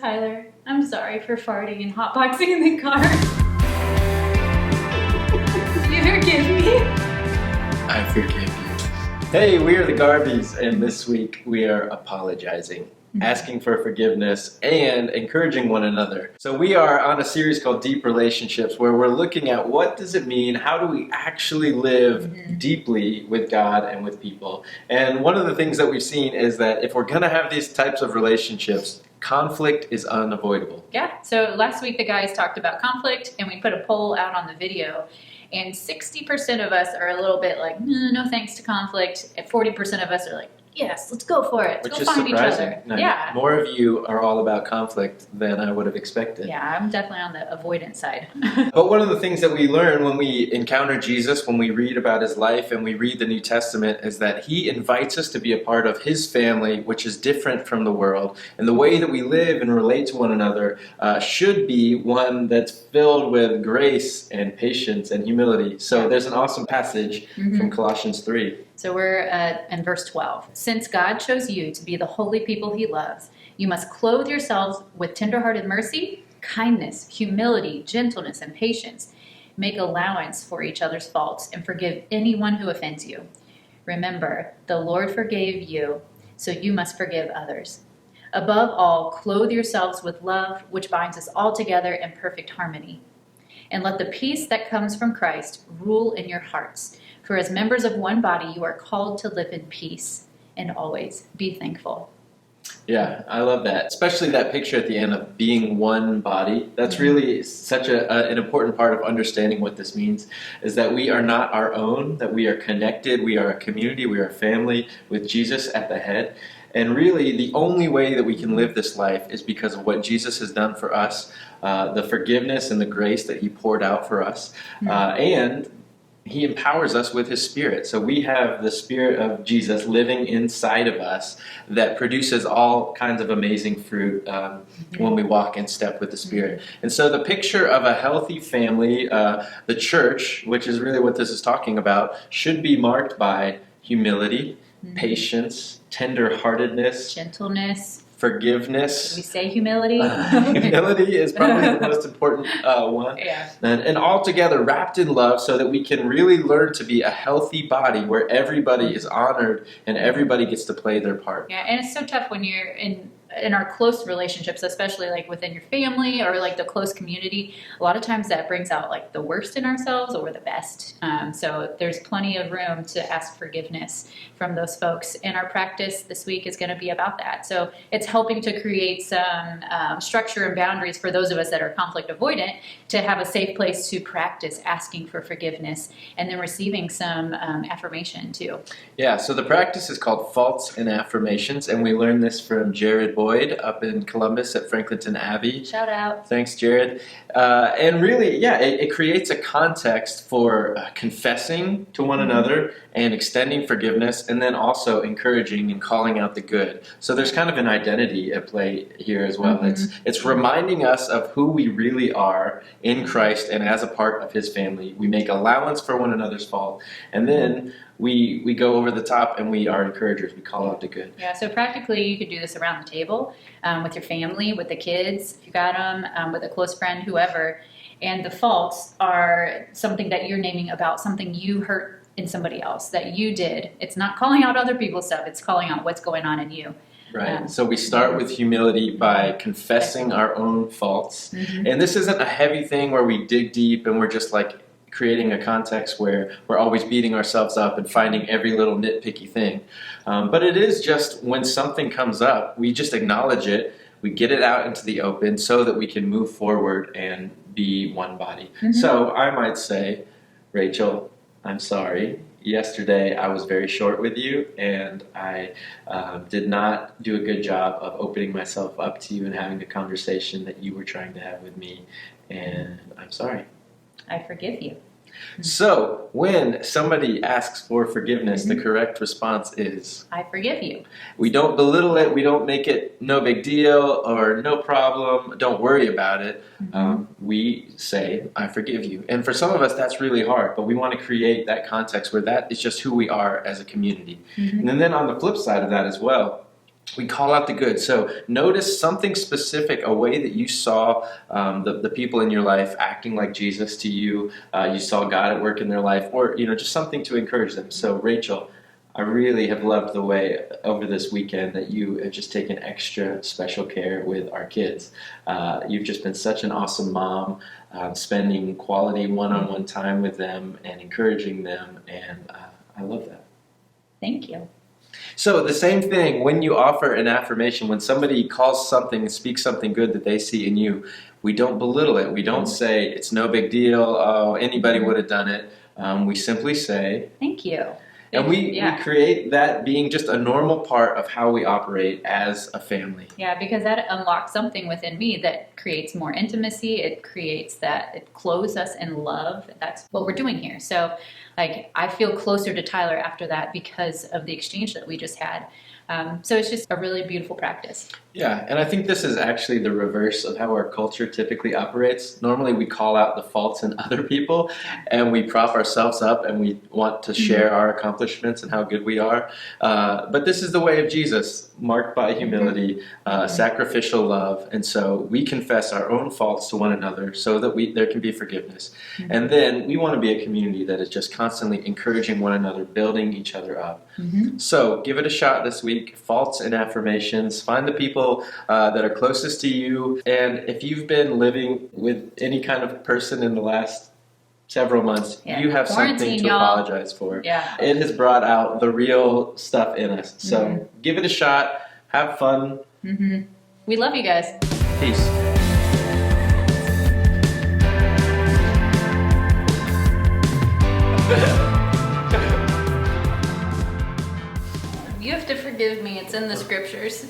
Tyler, I'm sorry for farting and hotboxing in the car. Do you forgive me? I forgive you. Hey, we are the Garbies, and this week we are apologizing, asking for forgiveness, and encouraging one another. So we are on a series called Deep Relationships, where we're looking at what does it mean, how do we actually live deeply with God and with people. And one of the things that we've seen is that if we're going to have these types of relationships, conflict is unavoidable. Yeah, so last week the guys talked about conflict, and we put a poll out on the video. And 60% of us are a little bit like, no thanks to conflict. And 40% of us are like, yes, let's go for it. Let's go find each other. Yeah. More of you are all about conflict than I would have expected. Yeah, I'm definitely on the avoidance side. But one of the things that we learn when we encounter Jesus, when we read about his life and we read the New Testament, is that he invites us to be a part of his family, which is different from the world. And the way that we live and relate to one another should be one that's filled with grace and patience and humility. So there's an awesome passage from Colossians 3. So we're in verse 12. Since God chose you to be the holy people he loves, you must clothe yourselves with tenderhearted mercy, kindness, humility, gentleness, and patience. Make allowance for each other's faults and forgive anyone who offends you. Remember, the Lord forgave you, so you must forgive others. Above all, clothe yourselves with love, which binds us all together in perfect harmony. And let the peace that comes from Christ rule in your hearts. For as members of one body, you are called to live in peace and always be thankful. Yeah, I love that. Especially that picture at the end of being one body. That's really such an important part of understanding what this means, is that we are not our own, that we are connected, we are a community, we are a family with Jesus at the head. And really, the only way that we can live this life is because of what Jesus has done for us, the forgiveness and the grace that he poured out for us, and he empowers us with his Spirit. So we have the Spirit of Jesus living inside of us that produces all kinds of amazing fruit when we walk in step with the Spirit. And so the picture of a healthy family, the church, which is really what this is talking about, should be marked by humility, patience, tender-heartedness, Gentleness. Forgiveness. Did we say humility? Humility is probably the most important one. Yeah. And all together wrapped in love so that we can really learn to be a healthy body where everybody is honored and everybody gets to play their part. Yeah, and it's so tough when you're in our close relationships, especially like within your family or like the close community. A lot of times that brings out like the worst in ourselves or the best. So there's plenty of room to ask forgiveness from those folks. And our practice this week is going to be about that. So it's helping to create some structure and boundaries for those of us that are conflict avoidant to have a safe place to practice asking for forgiveness and then receiving some affirmation too. Yeah, so the practice is called Faults and Affirmations, and we learned this from Jared Boyd up in Columbus at Franklinton Abbey. Shout out. Thanks, Jared. And really, yeah, it creates a context for confessing to one another and extending forgiveness, and then also encouraging and calling out the good. So there's kind of an identity at play here as well. It's reminding us of who we really are in Christ and as a part of his family. We make allowance for one another's fault, and then we go over the top and we are encouragers. We call out the good. Yeah, so practically you could do this around the table with your family, with the kids, if you got them, with a close friend, whoever. And the faults are something that you're naming about something you hurt in somebody else that you did. It's not calling out other people's stuff. It's calling out what's going on in you. Right. So we start with humility by confessing our own faults. And this isn't a heavy thing where we dig deep and we're just like creating a context where we're always beating ourselves up and finding every little nitpicky thing. But it is just when something comes up, we just acknowledge it, we get it out into the open so that we can move forward and be one body. So I might say, Rachel, I'm sorry. Yesterday I was very short with you and I did not do a good job of opening myself up to you and having the conversation that you were trying to have with me, and I'm sorry. I forgive you. So when somebody asks for forgiveness, the correct response is, I forgive you. We don't belittle it. We don't make it no big deal or no problem. Don't worry about it. We say, I forgive you. And for some of us, that's really hard. But we want to create that context where that is just who we are as a community. And then on the flip side of that as well, we call out the good. So notice something specific, a way that you saw the people in your life acting like Jesus to you. You saw God at work in their life, or just something to encourage them. So Rachel, I really have loved the way over this weekend that you have just taken extra special care with our kids. You've just been such an awesome mom, spending quality one-on-one time with them and encouraging them, and I love that. Thank you. So the same thing, when you offer an affirmation, when somebody calls something, speaks something good that they see in you, we don't belittle it. We don't say, it's no big deal, oh, anybody would have done it. We simply say, thank you. and we create that being just a normal part of how we operate as a family. Yeah, because that unlocks something within me that creates more intimacy. It creates that, it clothes us in love. That's what we're doing here. So like, I feel closer to Tyler after that because of the exchange that we just had. So it's just a really beautiful practice. Yeah, and I think this is actually the reverse of how our culture typically operates. Normally we call out the faults in other people and we prop ourselves up and we want to share our accomplishments and how good we are. But this is the way of Jesus, marked by humility, sacrificial love. And so we confess our own faults to one another so that there can be forgiveness. And then we want to be a community that is just constantly encouraging one another, building each other up. So give it a shot this week. Faults and affirmations. Find the people that are closest to you. And if you've been living with any kind of person in the last several months, you have something to apologize for. Yeah. It has brought out the real stuff in us. So give it a shot. Have fun. We love you guys. Peace. You have to forgive me. It's in the scriptures.